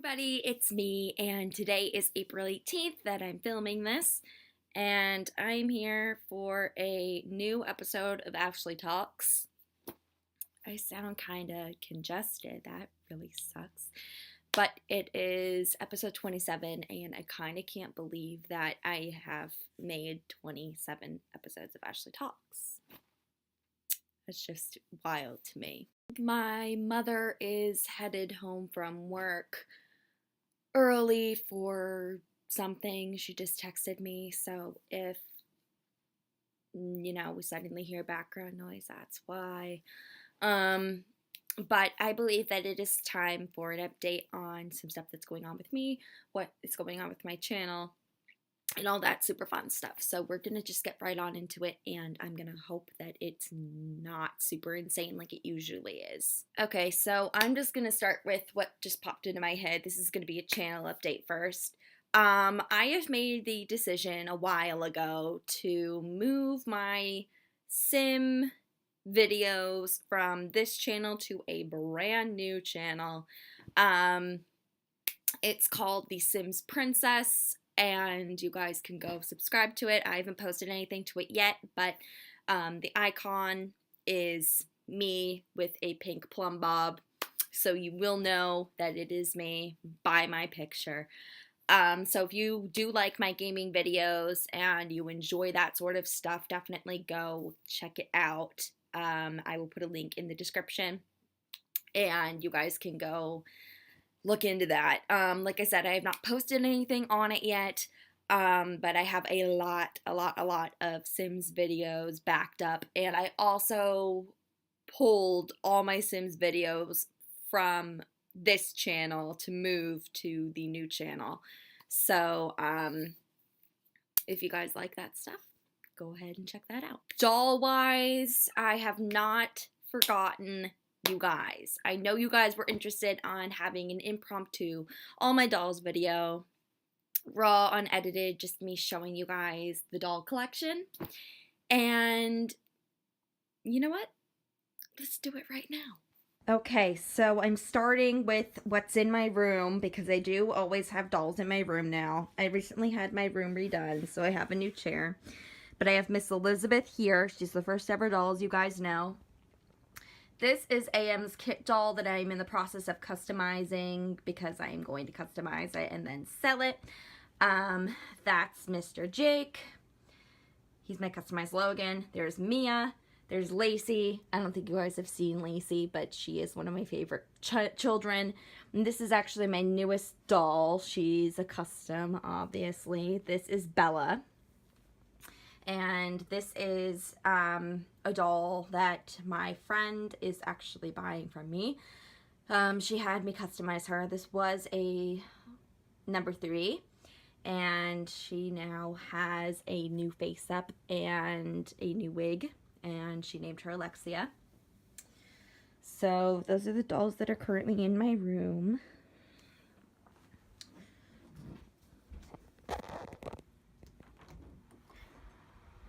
everybody, it's me, and today is April 18th that I'm filming this, and I'm here for a new episode of Ashley Talks. I sound kind of congested, that really sucks, but it is episode 27, and I kind of can't believe that I have made 27 episodes of Ashley Talks. It's just wild to me. My mother is headed home from work early for something. She just texted me, so if we suddenly hear background noise, that's why. But I believe that it is time for an update on some stuff that's going on with me, what is going on with my channel, and all that super fun stuff. So we're gonna just get right on into it, and I'm gonna hope that it's not super insane like it usually is. Okay, so I'm just gonna start with what just popped into my head. This is gonna be a channel update first. I have made the decision a while ago to move my sim videos from this channel to a brand new channel. It's called The Sims Princess, and you guys can go subscribe to it. I haven't posted anything to it yet, but the icon is me with a pink plumb bob, so you will know that it is me by my picture. So if you do like my gaming videos and you enjoy that sort of stuff, definitely go check it out. I will put a link in the description, and you guys can go look into that. Like I said, I have not posted anything on it yet, but I have a lot of Sims videos backed up, and I also pulled all my Sims videos from this channel to move to the new channel. So, if you guys like that stuff, go ahead and check that out. Doll-wise, I have not forgotten you guys. I know you guys were interested on having an impromptu all my dolls video, raw, unedited, just me showing you guys the doll collection. And you know what? Let's do it right now. Okay, so I'm starting with what's in my room, because I do always have dolls in my room now. I recently had my room redone, so I have a new chair. But I have Miss Elizabeth here. She's the first ever doll, as you guys know. This is AM's kit doll that I'm in the process of customizing, because I am going to customize it and then sell it. That's Mr. Jake. He's my customized Logan. There's Mia. There's Lacey. I don't think you guys have seen Lacey, but she is one of my favorite children. And this is actually my newest doll. She's a custom, obviously. This is Bella. And this is a doll that my friend is actually buying from me. She had me customize her. This was a number 3. And she now has a new face up and a new wig. And she named her Alexia. So those are the dolls that are currently in my room.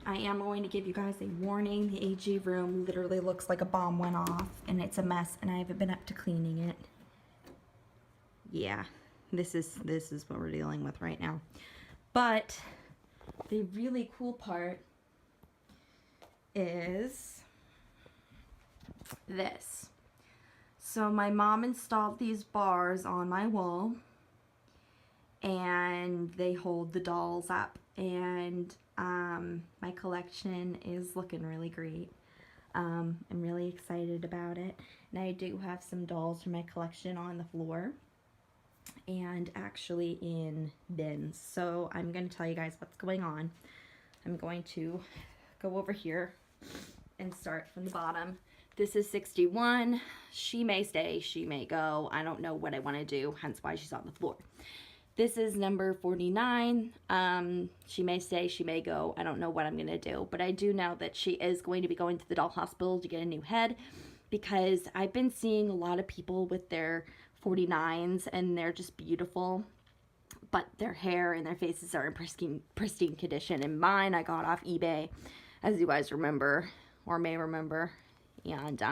I am going to give you guys a warning. The AG room literally looks like a bomb went off, and it's a mess, and I haven't been up to cleaning it. Yeah, this is what we're dealing with right now. But the really cool part is this. So my mom installed these bars on my wall, and they hold the dolls up, and my collection is looking really great. I'm really excited about it, and I do have some dolls from my collection on the floor and actually in bins. So I'm going to tell you guys what's going on. I'm going to go over here and start from the bottom. This is 61. She may stay, she may go. I don't know what I want to do, hence why she's on the floor. This is number 49. She may stay, she may go. I don't know what I'm going to do, but I do know that she is going to be going to the doll hospital to get a new head, because I've been seeing a lot of people with their 49s, and they're just beautiful, but their hair and their faces are in pristine condition. And mine I got off eBay, as you guys remember, or may remember, and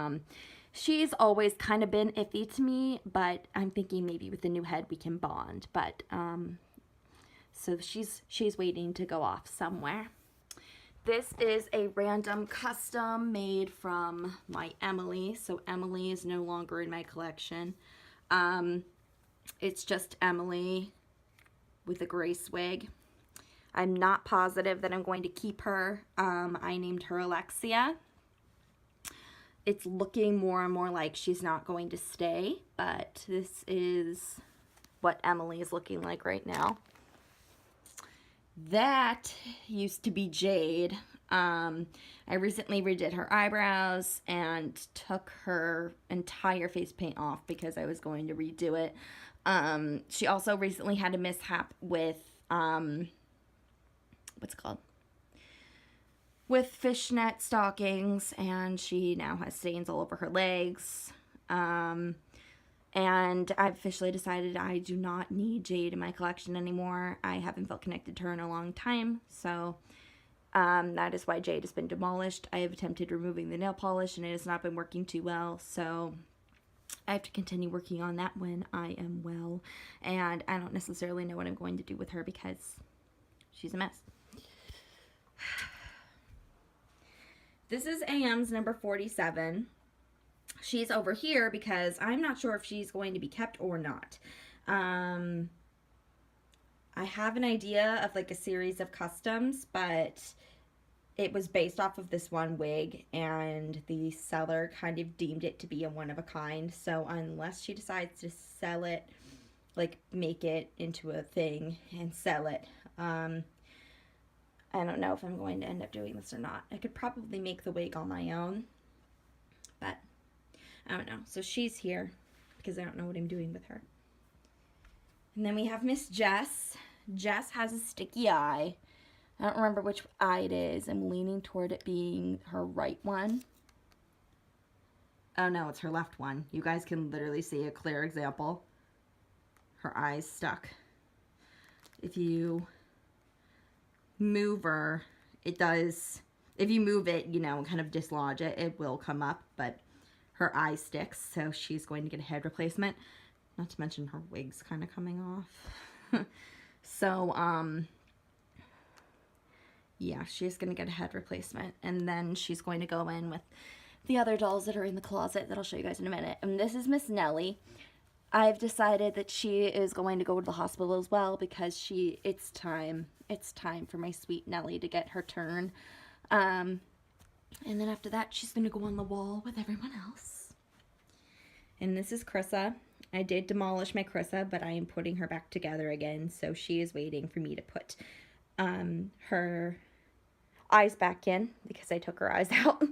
She's always kind of been iffy to me, but I'm thinking maybe with the new head we can bond. But so she's waiting to go off somewhere. This is a random custom made from my Emily. So Emily is no longer in my collection. It's just Emily with a gray swig. I'm not positive that I'm going to keep her. I named her Alexia. It's looking more and more like she's not going to stay, but this is what Emily is looking like right now. That used to be Jade. I recently redid her eyebrows and took her entire face paint off because I was going to redo it. She also recently had a mishap with, what's it called? With fishnet stockings, and she now has stains all over her legs. And I've officially decided I do not need Jade in my collection anymore. I haven't felt connected to her in a long time, so that is why Jade has been demolished. I have attempted removing the nail polish, and it has not been working too well, so I have to continue working on that when I am well. And I don't necessarily know what I'm going to do with her because she's a mess. This is AM's number 47. She's over here because I'm not sure if she's going to be kept or not. I have an idea of like a series of customs, but it was based off of this one wig, and the seller kind of deemed it to be a one-of-a-kind. So unless she decides to sell it, like make it into a thing and sell it, I don't know if I'm going to end up doing this or not. I could probably make the wig on my own, but I don't know. So she's here because I don't know what I'm doing with her. And then we have Miss Jess. Jess has a sticky eye. I don't remember which eye it is. I'm leaning toward it being her right one. Oh no, it's her left one. You guys can literally see a clear example. Her eye's stuck. If you move her, it does, if you move it, you know, kind of dislodge it, it will come up, but her eye sticks, so she's going to get a head replacement. Not to mention her wig's kind of coming off. So, yeah, she's going to get a head replacement, and then she's going to go in with the other dolls that are in the closet that I'll show you guys in a minute. And this is Miss Nellie. I've decided that she is going to go to the hospital as well because it's time for my sweet Nellie to get her turn. And then after that, she's going to go on the wall with everyone else. And this is Chrissa. I did demolish my Chrissa, but I am putting her back together again. So she is waiting for me to put her eyes back in because I took her eyes out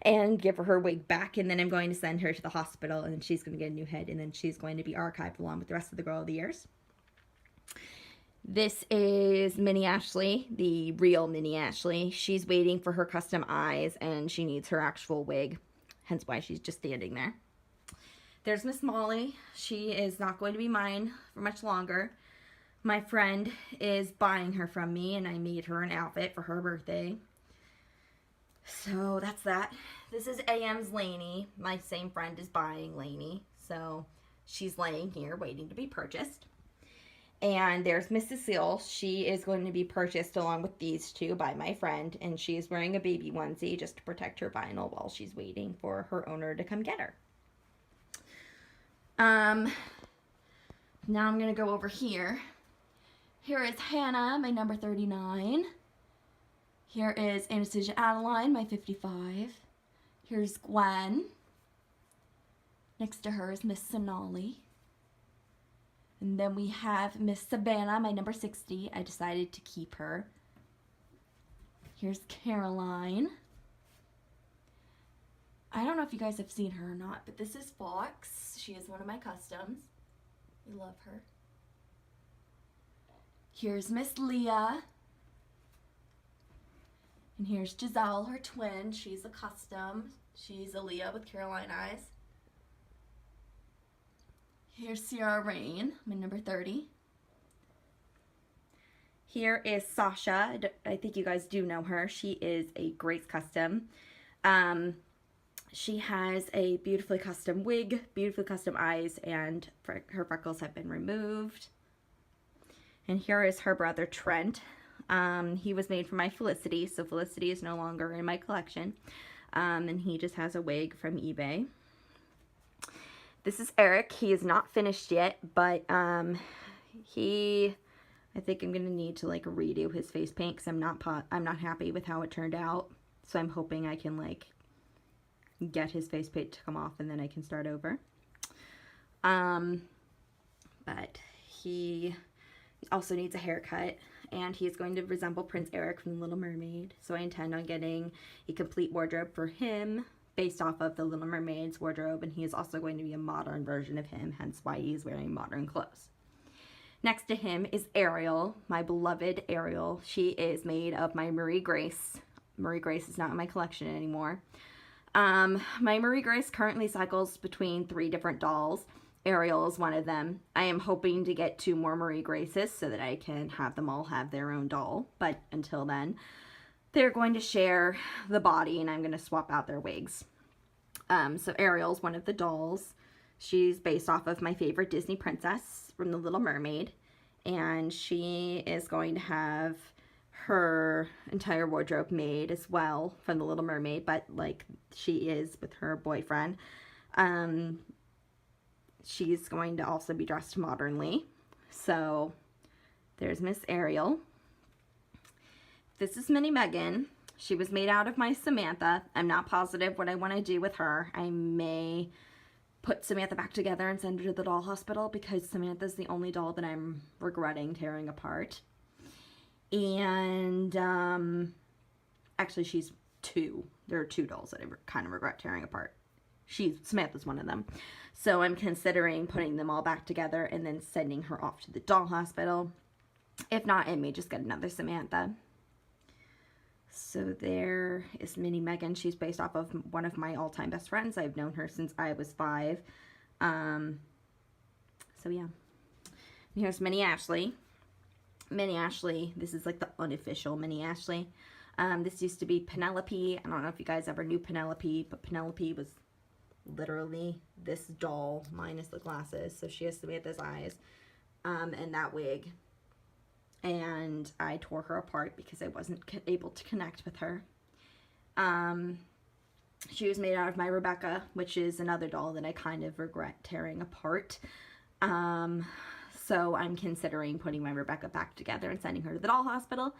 and give her wig back. And then I'm going to send her to the hospital, and she's going to get a new head, and then she's going to be archived along with the rest of the Girl of the Years. This is Mini Ashley, the real Mini Ashley. She's waiting for her custom eyes, and she needs her actual wig, hence why she's just standing there. There's Miss Molly. She is not going to be mine for much longer. My friend is buying her from me, and I made her an outfit for her birthday. So that's that. This is AM's Lainey. My same friend is buying Lainey, so she's laying here waiting to be purchased. And there's Miss Cecile. She is going to be purchased along with these two by my friend, and she is wearing a baby onesie just to protect her vinyl while she's waiting for her owner to come get her. Now I'm going to go over here. Here is Hannah, my number 39. Here is Anastasia Adeline, my 55. Here's Gwen. Next to her is Miss Sonali. And then we have Miss Savannah, my number 60. I decided to keep her. Here's Caroline. I don't know if you guys have seen her or not, but this is Fox. She is one of my customs. I love her. Here's Miss Leah. And here's Giselle, her twin. She's a custom. She's a Leah with Caroline eyes. Here's Sierra Rain, my number 30. Here is Sasha. I think you guys do know her. She is a Grace custom. She has a beautifully custom wig, beautifully custom eyes, and her freckles have been removed. And here is her brother Trent. He was made for my Felicity, so Felicity is no longer in my collection. And he just has a wig from eBay. This is Eric. He is not finished yet, but I think I'm gonna need to like redo his face paint because I'm not happy with how it turned out. So I'm hoping I can like get his face paint to come off and then I can start over. But he also needs a haircut, and he is going to resemble Prince Eric from The Little Mermaid. So I intend on getting a complete wardrobe for him based off of The Little Mermaid's wardrobe, and he is also going to be a modern version of him, hence why he's wearing modern clothes. Next to him is Ariel, my beloved Ariel. She is made of my Marie Grace. Marie Grace is not in my collection anymore. My Marie Grace currently cycles between 3 different dolls. Ariel is one of them. I am hoping to get 2 more Marie Graces so that I can have them all have their own doll. But until then, they're going to share the body and I'm going to swap out their wigs. So Ariel's one of the dolls. She's based off of my favorite Disney princess from The Little Mermaid. And she is going to have her entire wardrobe made as well from The Little Mermaid, but like she is with her boyfriend. She's going to also be dressed modernly. So there's Miss Ariel. This is Mini Megan. She was made out of my Samantha. I'm not positive what I want to do with her. I may put Samantha back together and send her to the doll hospital because Samantha's the only doll that I'm regretting tearing apart. And actually she's 2. There are 2 dolls that I kind of regret tearing apart. Samantha's one of them. So I'm considering putting them all back together and then sending her off to the doll hospital. If not, I may just get another Samantha. So there is Mini Megan. She's based off of one of my all-time best friends. I've known her since I was 5. So yeah. And here's Mini Ashley. Mini Ashley, this is like the unofficial Mini Ashley. This used to be Penelope. I don't know if you guys ever knew Penelope, but Penelope was literally this doll minus the glasses. So she has Samantha's eyes and that wig. And I tore her apart because I wasn't able to connect with her. She was made out of my Rebecca, which is another doll that I kind of regret tearing apart. So I'm considering putting my Rebecca back together and sending her to the doll hospital.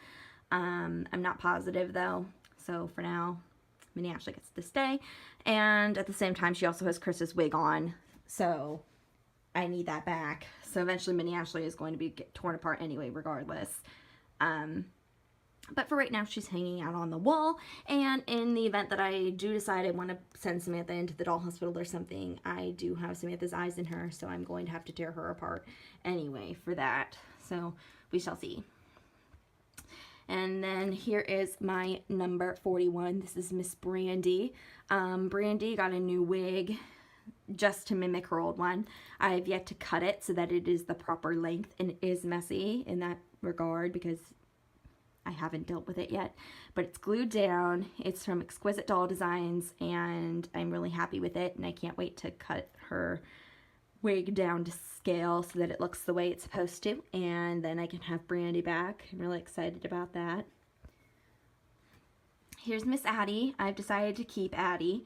I'm not positive though. So for now, Mini Ashley gets to stay. And at the same time, she also has Chris's wig on. So I need that back. So eventually Mini Ashley is going to be torn apart anyway, regardless. But for right now, she's hanging out on the wall. And in the event that I do decide I want to send Samantha into the doll hospital or something, I do have Samantha's eyes in her. So I'm going to have to tear her apart anyway for that. So we shall see. And then here is my number 41. This is Miss Brandy. Brandy got a new wig just to mimic her old one. I have yet to cut it so that it is the proper length, and it is messy in that regard because I haven't dealt with it yet. But it's glued down. It's from Exquisite Doll Designs, and I'm really happy with it, and I can't wait to cut her wig down to scale so that it looks the way it's supposed to, and then I can have Brandy back. I'm really excited about that. Here's Miss Addie. I've decided to keep Addie.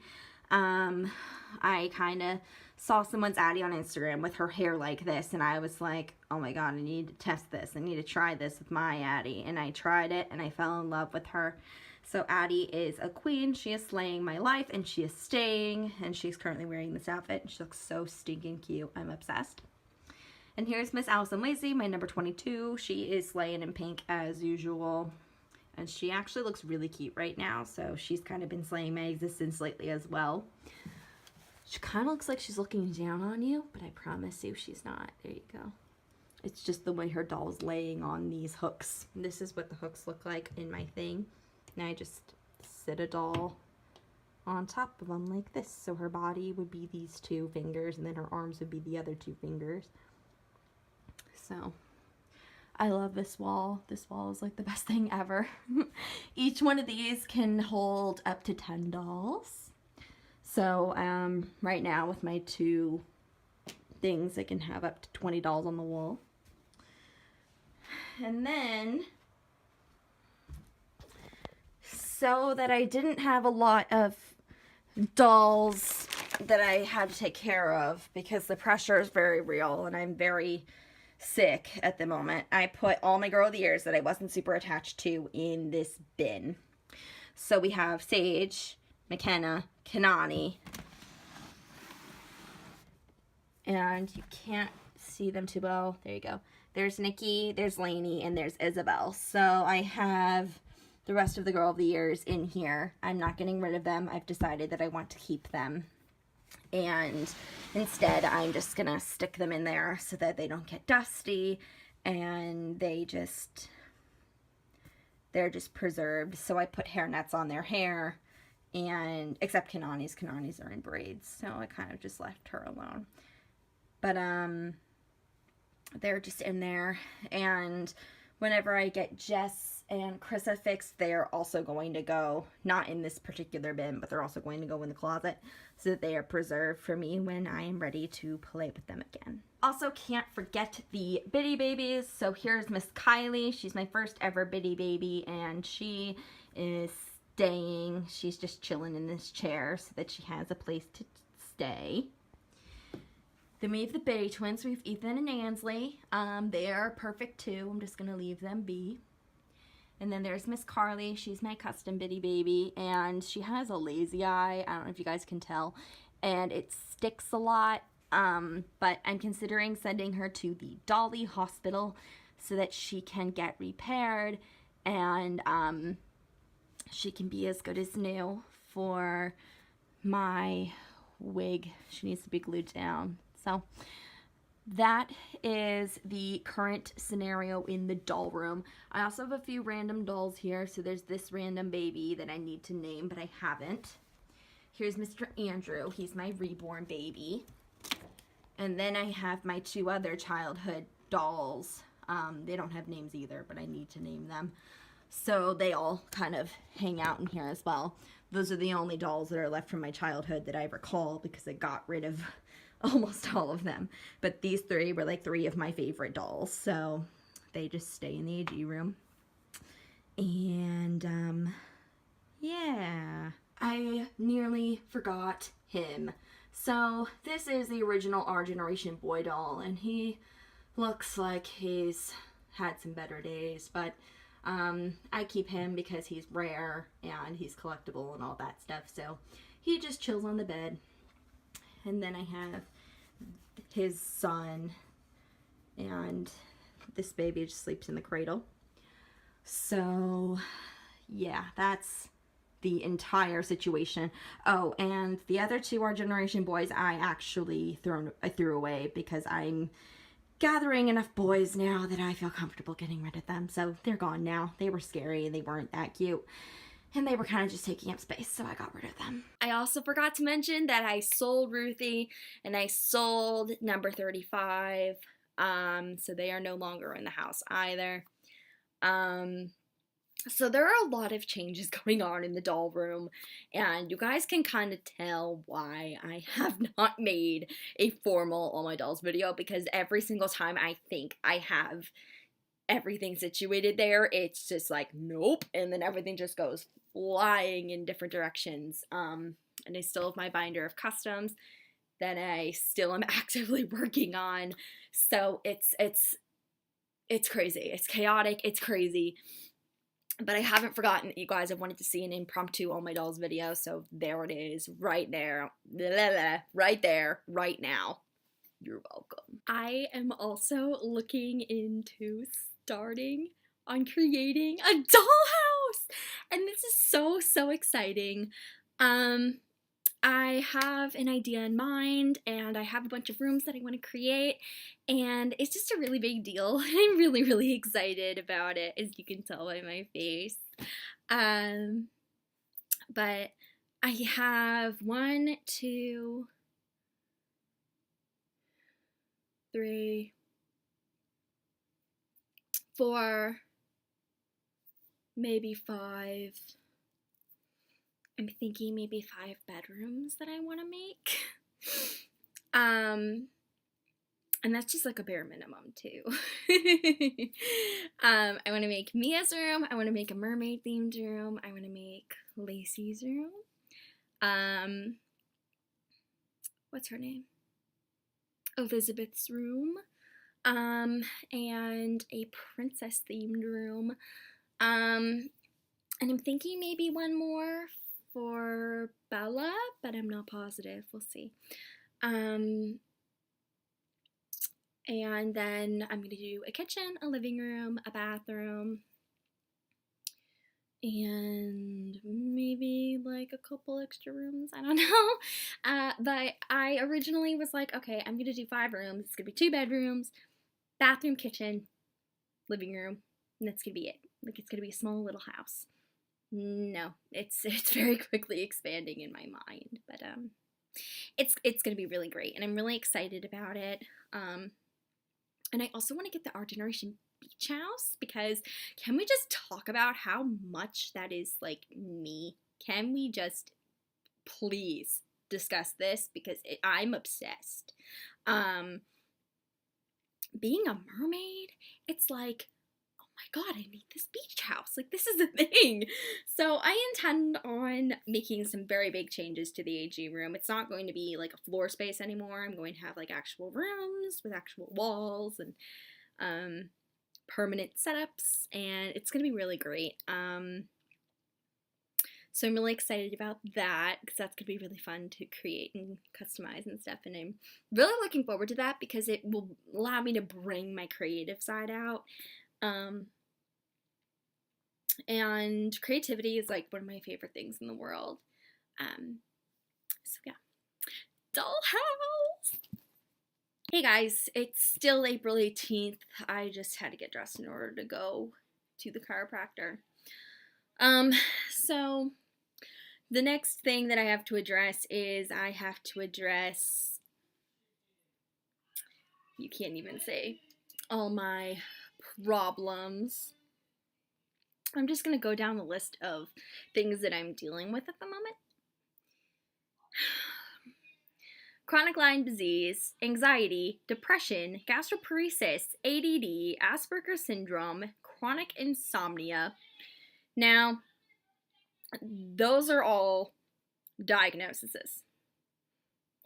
I kind of saw someone's Addie on Instagram with her hair like this, and I was like, oh my god, I need to test this. I need to try this with my Addie. And I tried it, and I fell in love with her. So Addie is a queen. She is slaying my life, and she is staying, and she's currently wearing this outfit, and she looks so stinking cute. I'm obsessed. And here's Miss Allison Lacey, my number 22. She is slaying in pink as usual. And she actually looks really cute right now, so she's kind of been slaying my existence lately as well. She kind of looks like she's looking down on you, but I promise you she's not. There you go. It's just the way her doll is laying on these hooks. This is what the hooks look like in my thing. And I just sit a doll on top of them like this. So her body would be these 2 fingers, and then her arms would be the other 2 fingers. So I love this wall. This wall is like the best thing ever. Each one of these can hold up to 10 dolls. So right now with my 2 things, I can have up to 20 dolls on the wall. And then, so that I didn't have a lot of dolls that I had to take care of because the pressure is very real and I'm very sick at the moment, I put all my Girl of the Years that I wasn't super attached to in this bin. So we have Sage, McKenna, Kanani, and you can't see them too well. There you go. There's Nikki, there's Lainey, and there's Isabel. So I have the rest of the Girl of the Years in here. I'm not getting rid of them. I've decided that I want to keep them. And instead, I'm just going to stick them in there so that they don't get dusty and they're just preserved. So I put hair nets on their hair, and except Kanani's are in braids. So I kind of just left her alone. But they're just in there, and whenever I get Jess and Krissa fixed, they're also going to go, not in this particular bin, but they're also going to go in the closet so that they are preserved for me when I am ready to play with them again. Also, can't forget the Bitty Babies. So here's Miss Kylie. She's my first ever Bitty Baby, and she is staying. She's just chilling in this chair so that she has a place to stay. Then we have the Bitty Twins. We have Ethan and Ansley. They are perfect too. I'm just going to leave them be. And then there's Miss Carly. She's my custom Bitty Baby, and she has a lazy eye. I don't know if you guys can tell, and it sticks a lot. But I'm considering sending her to the Dolly Hospital so that she can get repaired, and she can be as good as new. For my wig, she needs to be glued down. So that is the current scenario in the doll room. I also have a few random dolls here. So there's this random baby that I need to name, but I haven't. Here's Mr. Andrew. He's my reborn baby. And then I have my 2 other childhood dolls. They don't have names either, but I need to name them. So they all kind of hang out in here as well. Those are the only dolls that are left from my childhood that I recall because I got rid of almost all of them. But these 3 were like 3 of my favorite dolls. So they just stay in the AG room. And yeah, I nearly forgot him. So this is the original Our Generation boy doll, and he looks like he's had some better days, but I keep him because he's rare and he's collectible and all that stuff. So he just chills on the bed. And then I have his son, and this baby just sleeps in the cradle. So yeah, that's the entire situation. Oh, and the other 2 Our Generation boys I actually threw away because I'm gathering enough boys now that I feel comfortable getting rid of them. So they're gone now. They were scary, they weren't that cute, and they were kind of just taking up space, so I got rid of them. I also forgot to mention that I sold Ruthie, and I sold number 35. So they are no longer in the house either. So there are a lot of changes going on in the doll room, and you guys can kind of tell why I have not made a formal All My Dolls video, because every single time I think I have everything situated there, it's just like, nope, and then everything just goes flying in different directions. And I still have my binder of customs that I still am actively working on. So it's crazy. It's chaotic. It's crazy. But I haven't forgotten that you guys have wanted to see an impromptu All My Dolls video, so there it is, right there, right there, right now. You're welcome. I am also looking into starting on creating a dollhouse, and this is so exciting. I have an idea in mind, and I have a bunch of rooms that I want to create, and it's just a really big deal. I'm really excited about it, as you can tell by my face. But I have 1, 2, 3, 4, maybe 5, I'm thinking maybe 5 bedrooms that I want to make. And that's just like a bare minimum too. I want to make Mia's room. I want to make a mermaid themed room. I want to make Lacey's room. What's her name? Elizabeth's room. And a princess themed room. And I'm thinking maybe one more for Bella, but I'm not positive. We'll see. And then I'm gonna do a kitchen, a living room, a bathroom, and maybe like a couple extra rooms. I don't know. But I originally was like, okay, I'm gonna do 5 rooms. It's gonna be 2 bedrooms, bathroom, kitchen, living room, and that's gonna be it. Like, it's gonna be a small little house. No, it's very quickly expanding in my mind, but it's gonna be really great, and I'm really excited about it. And I also want to get the Our Generation beach house, because can we just talk about how much that is like me? Can we just please discuss this, because I'm obsessed. Being a mermaid, it's like, oh my god, I need this beach house. Like, this is a thing. So I intend on making some very big changes to the AG room. It's not going to be like a floor space anymore. I'm going to have like actual rooms with actual walls and permanent setups, and it's going to be really great. So I'm really excited about that, because that's going to be really fun to create and customize and stuff, and I'm really looking forward to that, because it will allow me to bring my creative side out. And creativity is like one of my favorite things in the world. So yeah, dollhouse. Hey guys, it's still April 18th. I just had to get dressed in order to go to the chiropractor. So the next thing that I have to address is you can't even say, all my problems. I'm just going to go down the list of things that I'm dealing with at the moment. Chronic Lyme disease, anxiety, depression, gastroparesis, ADD, Asperger's syndrome, chronic insomnia. Now, those are all diagnoses,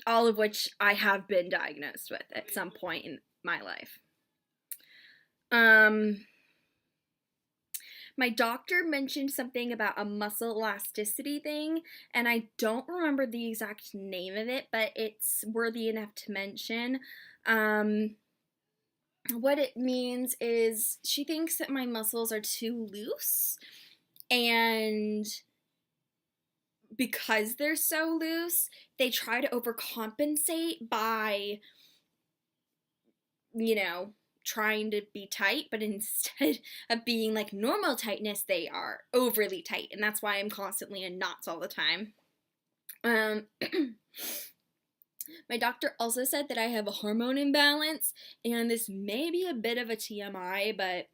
all of which I have been diagnosed with at some point in my life. My doctor mentioned something about a muscle elasticity thing, and I don't remember the exact name of it, but it's worthy enough to mention. What it means is she thinks that my muscles are too loose, and because they're so loose, they try to overcompensate by, trying to be tight, but instead of being like normal tightness, they are overly tight, and that's why I'm constantly in knots all the time. My doctor also said that I have a hormone imbalance, and this may be a bit of a TMI, but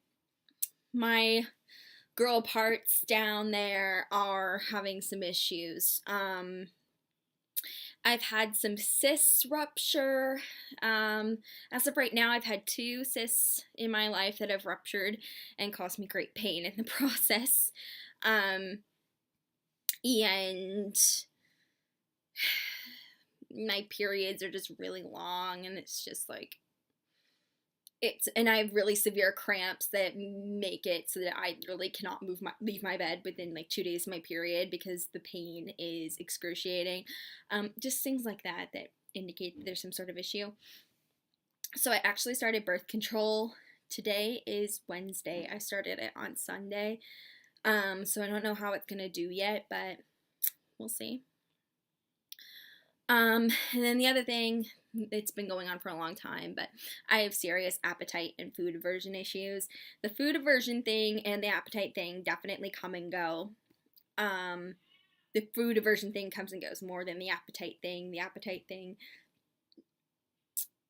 my girl parts down there are having some issues. I've had some cysts rupture. As of right now, I've had 2 cysts in my life that have ruptured and caused me great pain in the process. And my periods are just really long, and it's just like, and I have really severe cramps that make it so that I really cannot leave my bed within like 2 days of my period, because the pain is excruciating. Just things like that indicate that there's some sort of issue. So I actually started birth control. Today is Wednesday. I started it on Sunday. So I don't know how it's gonna do yet, but we'll see. And then the other thing, it's been going on for a long time, but I have serious appetite and food aversion issues. The food aversion thing and the appetite thing definitely come and go. The food aversion thing comes and goes more than the appetite thing. The appetite thing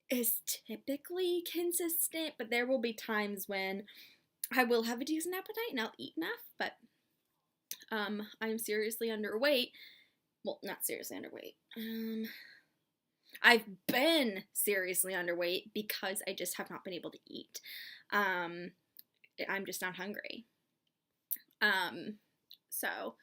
is typically consistent, but there will be times when I will have a decent appetite and I'll eat enough, but I'm seriously underweight. Well, not seriously underweight. I've been seriously underweight because I just have not been able to eat. I'm just not hungry. So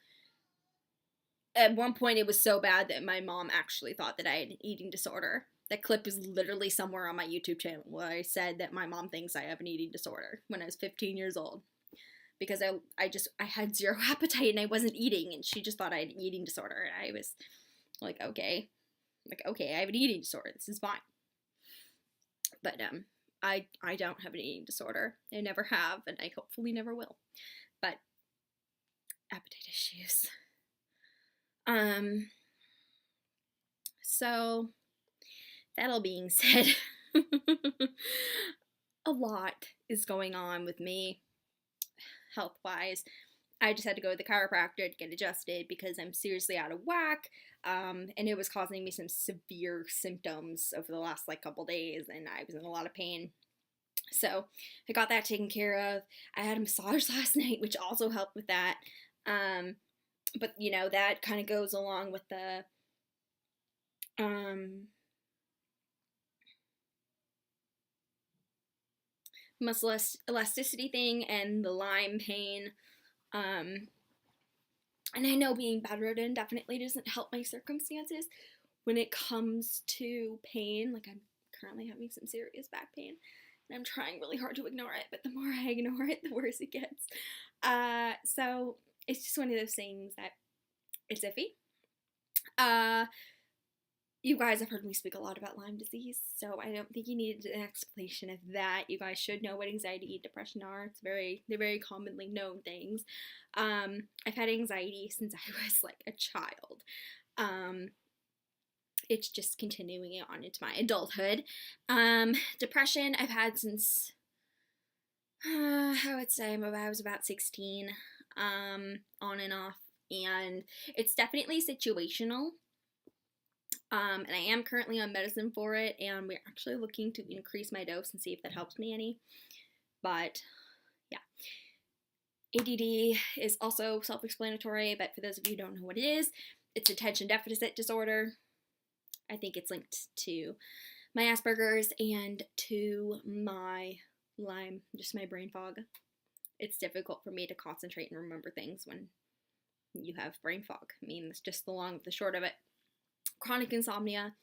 at one point it was so bad that my mom actually thought that I had an eating disorder. That clip is literally somewhere on my YouTube channel where I said that my mom thinks I have an eating disorder when I was 15 years old. Because I had zero appetite and I wasn't eating, and she just thought I had an eating disorder, and I was like, okay, I have an eating disorder, this is fine. But I don't have an eating disorder. I never have, and I hopefully never will. But appetite issues. So that all being said, a lot is going on with me health-wise. I just had to go to the chiropractor to get adjusted because I'm seriously out of whack, and it was causing me some severe symptoms over the last couple days, and I was in a lot of pain. So I got that taken care of. I had a massage last night, which also helped with that. But that kind of goes along with the muscle elasticity thing and the Lyme pain. And I know being bedridden definitely doesn't help my circumstances when it comes to pain. I'm currently having some serious back pain, and I'm trying really hard to ignore it, but the more I ignore it, the worse it gets. So it's just one of those things that it's iffy. You guys have heard me speak a lot about Lyme disease, so I don't think you need an explanation of that. You guys should know what anxiety and depression are. They're very commonly known things. I've had anxiety since I was a child. It's just continuing on into my adulthood. Depression I've had since I would say I was about 16, on and off, and it's definitely situational. And I am currently on medicine for it, and we're actually looking to increase my dose and see if that helps me any. But yeah, ADD is also self-explanatory, but for those of you who don't know what it is, it's attention deficit disorder. I think it's linked to my Asperger's and to my Lyme, just my brain fog. It's difficult for me to concentrate and remember things when you have brain fog. I mean, it's just the long and the short of it. Chronic insomnia,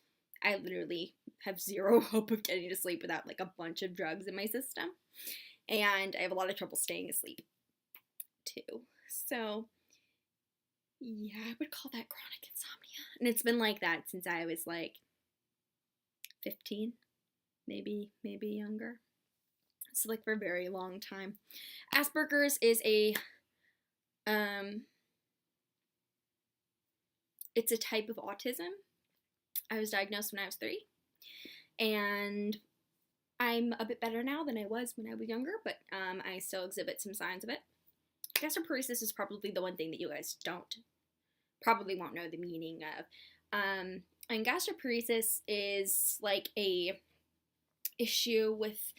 I literally have zero hope of getting to sleep without a bunch of drugs in my system. And I have a lot of trouble staying asleep too. So yeah, I would call that chronic insomnia. And it's been like that since I was 15, maybe younger. So for a very long time. Asperger's is it's a type of autism. I was diagnosed when I was 3, and I'm a bit better now than I was when I was younger, but I still exhibit some signs of it. Gastroparesis is probably the one thing that you guys probably won't know the meaning of. And gastroparesis is a issue with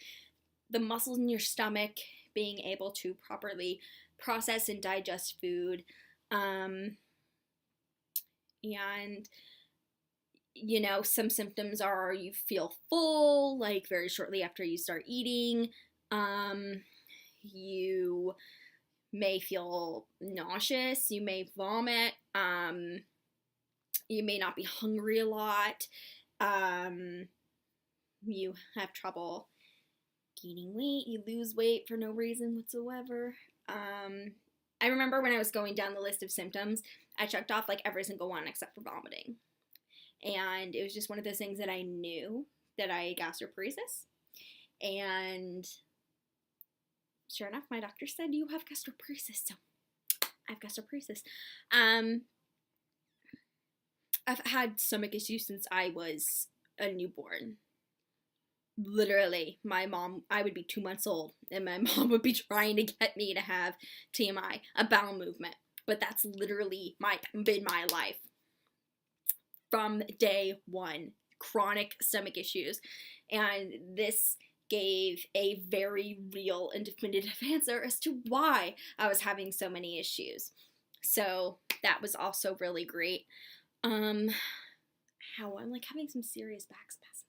the muscles in your stomach being able to properly process and digest food. And some symptoms are you feel full, very shortly after you start eating. You may feel nauseous, you may vomit, you may not be hungry a lot, you have trouble gaining weight, you lose weight for no reason whatsoever. I remember when I was going down the list of symptoms, I checked off every single one except for vomiting. And it was just one of those things that I knew that I had gastroparesis. And sure enough, my doctor said, you have gastroparesis. So I have gastroparesis. I've had stomach issues since I was a newborn. Literally, I would be 2 months old, and my mom would be trying to get me to have TMI, a bowel movement. But that's literally been my life. From day one, chronic stomach issues. And this gave a very real and definitive answer as to why I was having so many issues. So that was also really great. I'm like having some serious back spasms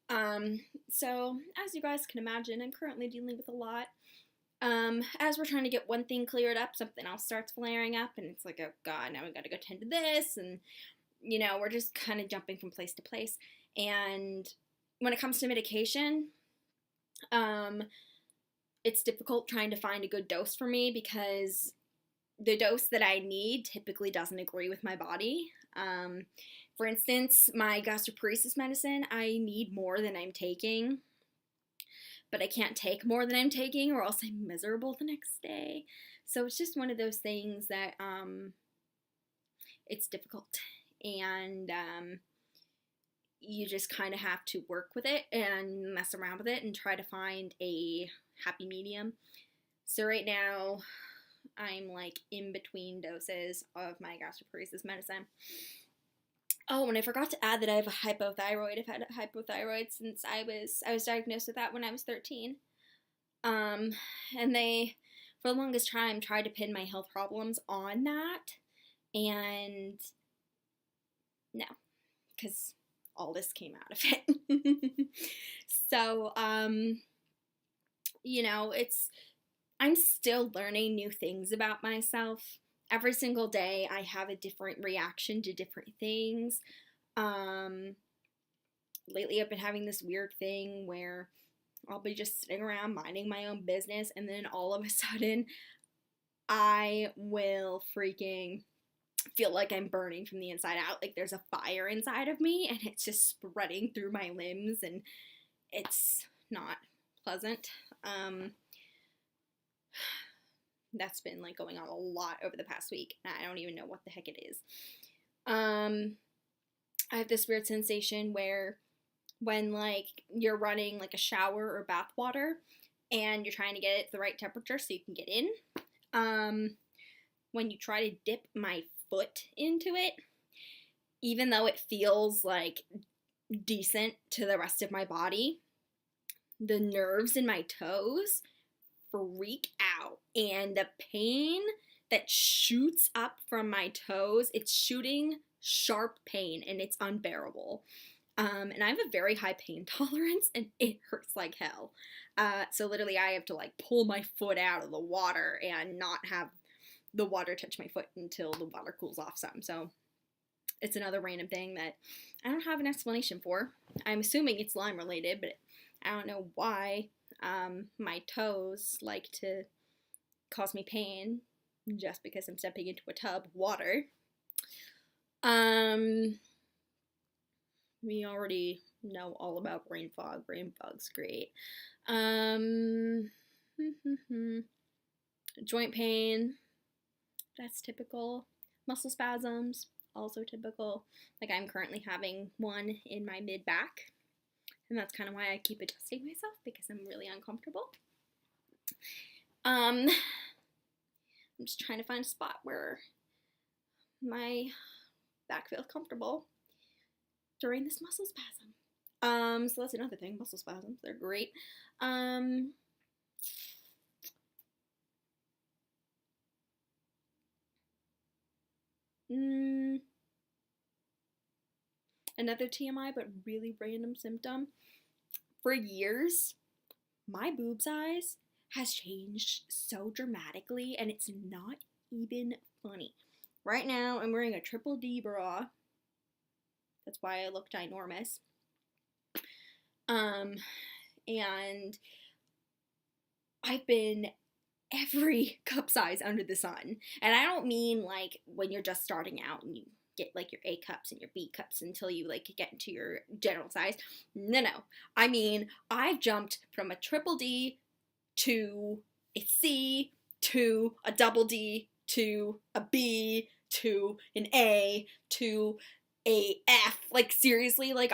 right now. So as you guys can imagine, I'm currently dealing with a lot. As we're trying to get one thing cleared up, something else starts flaring up, and it's like, oh god, now we gotta go tend to this, and you know, we're just kind of jumping from place to place. And when it comes to medication, it's difficult trying to find a good dose for me because the dose that I need typically doesn't agree with my body. For instance, my gastroparesis medicine, I need more than I'm taking, but I can't take more than I'm taking or else I'm miserable the next day. So it's just one of those things that it's difficult, and you just kind of have to work with it and mess around with it and try to find a happy medium. So right now, I'm like in between doses of my gastroparesis medicine. Oh, and I forgot to add that I have a hypothyroid. I've had a hypothyroid since I was diagnosed with that when I was 13. And they, for the longest time, tried to pin my health problems on that, and no, because all this came out of it. So, you know, I'm still learning new things about myself. Every single day I have a different reaction to different things. Lately I've been having this weird thing where I'll be just sitting around minding my own business, and then all of a sudden I will freaking feel like I'm burning from the inside out. Like there's a fire inside of me, and it's just spreading through my limbs, and it's not pleasant. That's been like going on a lot over the past week, and I don't even know what the heck it is. I have this weird sensation where when like you're running like a shower or bath water and you're trying to get it the right temperature so you can get in, when you try to dip my foot into it, even though it feels like decent to the rest of my body, the nerves in my toes freak out, and the pain that shoots up from my toes, it's shooting sharp pain, and it's unbearable. And I have a very high pain tolerance, and it hurts like hell. So literally I have to like pull my foot out of the water and not have the water touch my foot until the water cools off some. So it's another random thing that I don't have an explanation for. I'm assuming it's Lyme related, but I don't know why my toes like to cause me pain just because I'm stepping into a tub of water. We already know all about brain fog. Brain fog's great. Joint pain, that's typical. Muscle spasms, also typical. Like I'm currently having one in my mid-back, and that's kind of why I keep adjusting myself, because I'm really uncomfortable. I'm just trying to find a spot where my back feels comfortable during this muscle spasm. So that's another thing, muscle spasms, they're great. Another TMI, but really random symptom. For years, my boob size has changed so dramatically, and it's not even funny. Right now, I'm wearing a triple D bra. That's why I look ginormous. And I've been every cup size under the sun. And I don't mean like when you're just starting out and you get like your A cups and your B cups until you like get into your general size. No. I mean, I've jumped from a triple D to a C to a double D to a B to an A to a F. Like seriously, like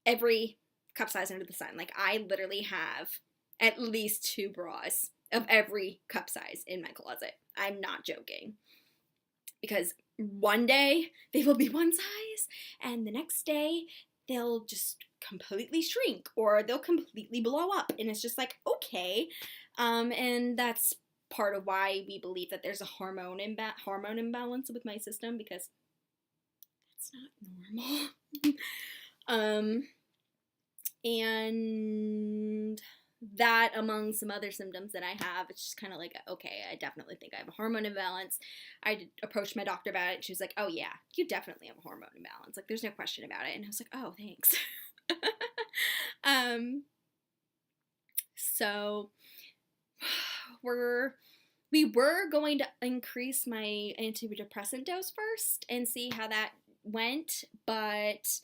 every cup size under the sun. Like I literally have at least 2 bras of every cup size in my closet. I'm not joking. Because one day they will be one size, and the next day they'll just completely shrink or they'll completely blow up. And it's just like, okay. And that's part of why we believe that there's a hormone imbalance with my system, because that's not normal. And that, among some other symptoms that I have, it's just kind of like, okay, I definitely think I have a hormone imbalance. I approached my doctor about it, and she was like, oh yeah, you definitely have a hormone imbalance. Like, there's no question about it. And I was like, oh, thanks. So we were going to increase my antidepressant dose first and see how that went, but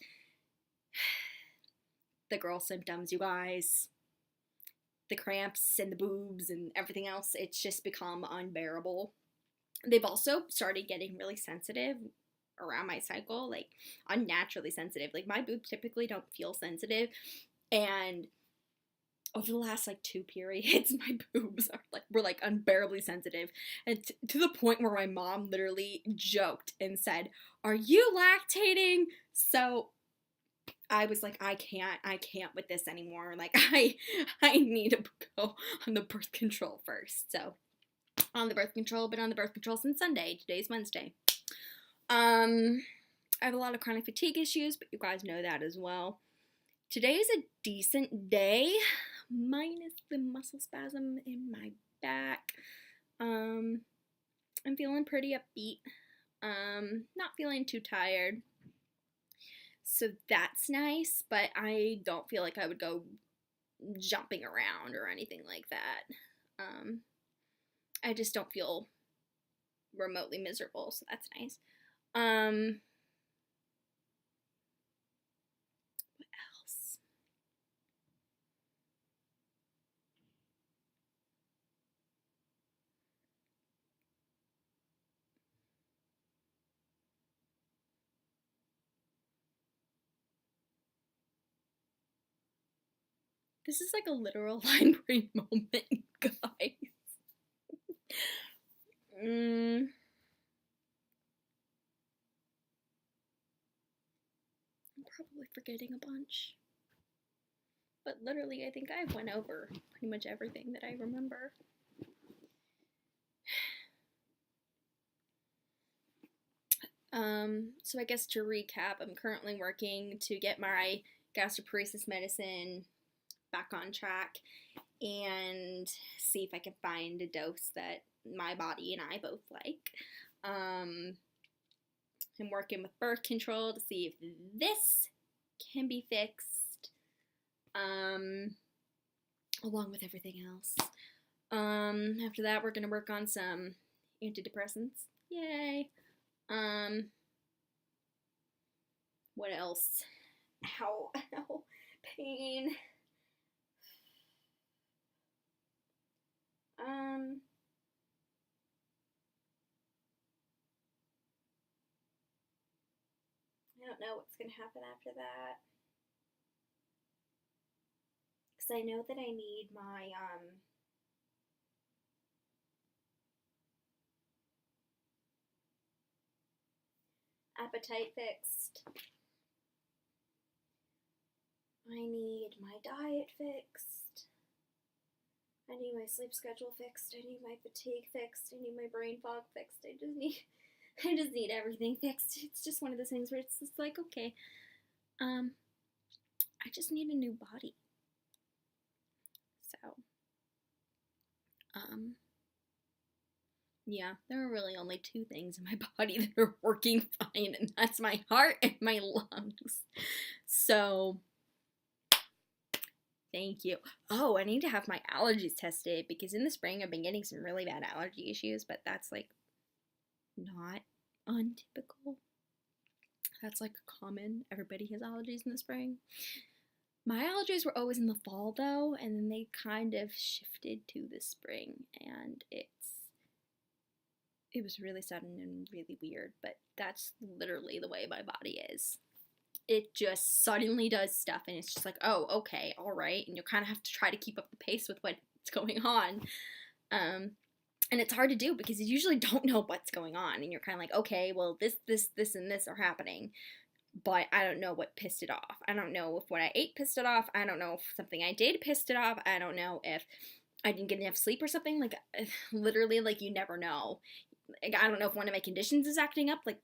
the girl symptoms, you guys, the cramps and the boobs and everything else, it's just become unbearable. They've also started getting really sensitive around my cycle, like unnaturally sensitive. Like, my boobs typically don't feel sensitive, and over the last like 2 periods, my boobs were unbearably sensitive, and to the point where my mom literally joked and said, "Are you lactating?" So I was like, I can't with this anymore. Like, I need to go on the birth control first. So on the birth control, been on the birth control since Sunday. Today's Wednesday. I have a lot of chronic fatigue issues, but you guys know that as well. Today is a decent day, minus the muscle spasm in my back. I'm feeling pretty upbeat. Not feeling too tired. So that's nice, but I don't feel like I would go jumping around or anything like that. I just don't feel remotely miserable, so that's nice. What else? This is like a literal line brain moment, guys. I'm probably forgetting a bunch. But literally, I think I went over pretty much everything that I remember. So I guess to recap, I'm currently working to get my gastroparesis medicine back on track and see if I can find a dose that my body and I both like. I'm working with birth control to see if this can be fixed, along with everything else. After that, we're gonna work on some antidepressants. Yay! What else? Ow, pain. I don't know what's gonna happen after that. Because I know that I need my, appetite fixed. I need my diet fixed. I need my sleep schedule fixed. I need my fatigue fixed. I need my brain fog fixed. I just need everything fixed. It's just one of those things where it's just like, okay, I just need a new body. So, yeah, there are really only 2 things in my body that are working fine, and that's my heart and my lungs. So, thank you. Oh, I need to have my allergies tested, because in the spring I've been getting some really bad allergy issues, but that's like not untypical. That's like common. Everybody has allergies in the spring. My allergies were always in the fall though, and then they kind of shifted to the spring, and it was really sudden and really weird, but that's literally the way my body is. It just suddenly does stuff, and it's just like, oh, okay, all right, and you kind of have to try to keep up the pace with what's going on. And it's hard to do because you usually don't know what's going on, and you're kind of like, okay, well, this, and this are happening. but I don't know what pissed it off. I don't know if what I ate pissed it off. I don't know if something I did pissed it off. I don't know if I didn't get enough sleep or something. Like, literally, like, you never know. Like, I don't know if one of my conditions is acting up. Like,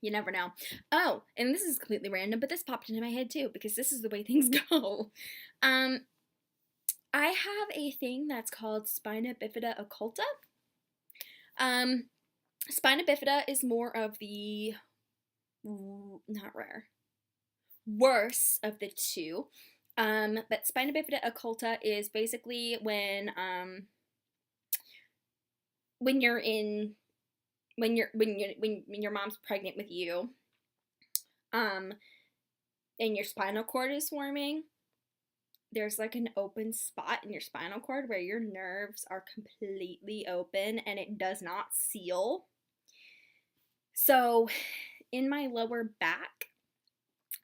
you never know. Oh, and this is completely random, but this popped into my head too, because this is the way things go. I have a thing that's called spina bifida occulta. Spina bifida is more of the, not rare, worse of the two. But spina bifida occulta is basically when your mom's pregnant with you, and your spinal cord is forming, there's like an open spot in your spinal cord where your nerves are completely open and it does not seal. So in my lower back,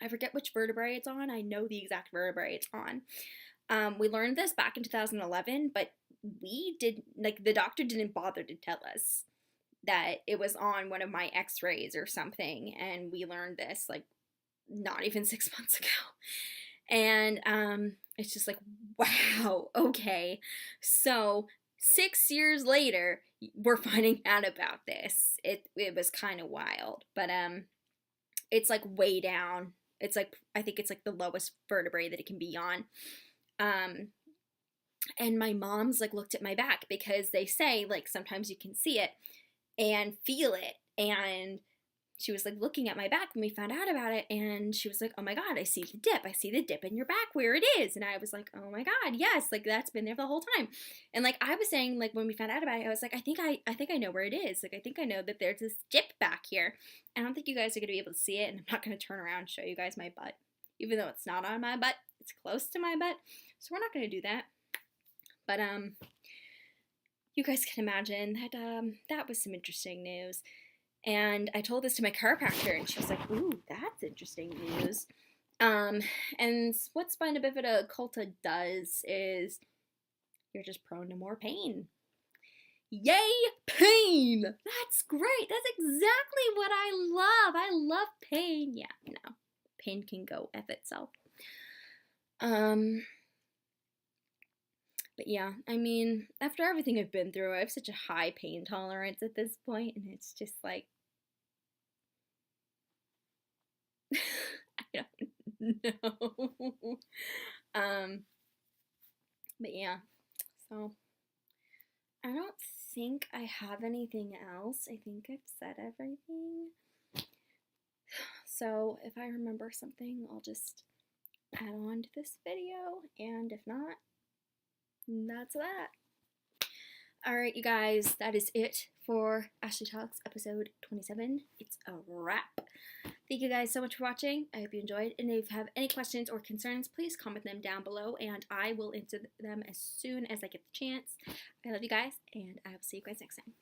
I forget which vertebrae it's on. I know the exact vertebrae it's on. We learned this back in 2011, but the doctor didn't bother to tell us that it was on one of my x-rays or something, and we learned this like not even 6 months ago. And it's just like, wow, okay. So 6 years later, we're finding out about this. It was kind of wild, but it's like way down. It's like, I think it's like the lowest vertebrae that it can be on. And my mom's like looked at my back, because they say like sometimes you can see it and feel it, and she was like looking at my back when we found out about it, and she was like, oh my god, I see the dip in your back where it is. And I was like, oh my god, yes, like that's been there the whole time. And like I was saying, like when we found out about it, I was like, I think I know where it is. Like I think I know that there's this dip back here. I don't think you guys are gonna be able to see it, and I'm not gonna turn around and show you guys my butt, even though it's not on my butt, it's close to my butt, so we're not gonna do that. But you guys can imagine that that was some interesting news. And I told this to my chiropractor, and she was like, ooh, that's interesting news. And what spina bifida occulta does is you're just prone to more pain. Yay, pain! That's great. That's exactly what I love. I love pain. Yeah, no. Pain can go F itself. But yeah, I mean, after everything I've been through, I have such a high pain tolerance at this point, and it's just like, I don't know. But yeah, so I don't think I have anything else. I think I've said everything. So if I remember something, I'll just add on to this video, and if not, that's that. Alright, you guys, that is it for Ashley Talks episode 27. It's a wrap. Thank you guys so much for watching. I hope you enjoyed, and if you have any questions or concerns, please comment them down below, and I will answer them as soon as I get the chance. I love you guys, and I will see you guys next time.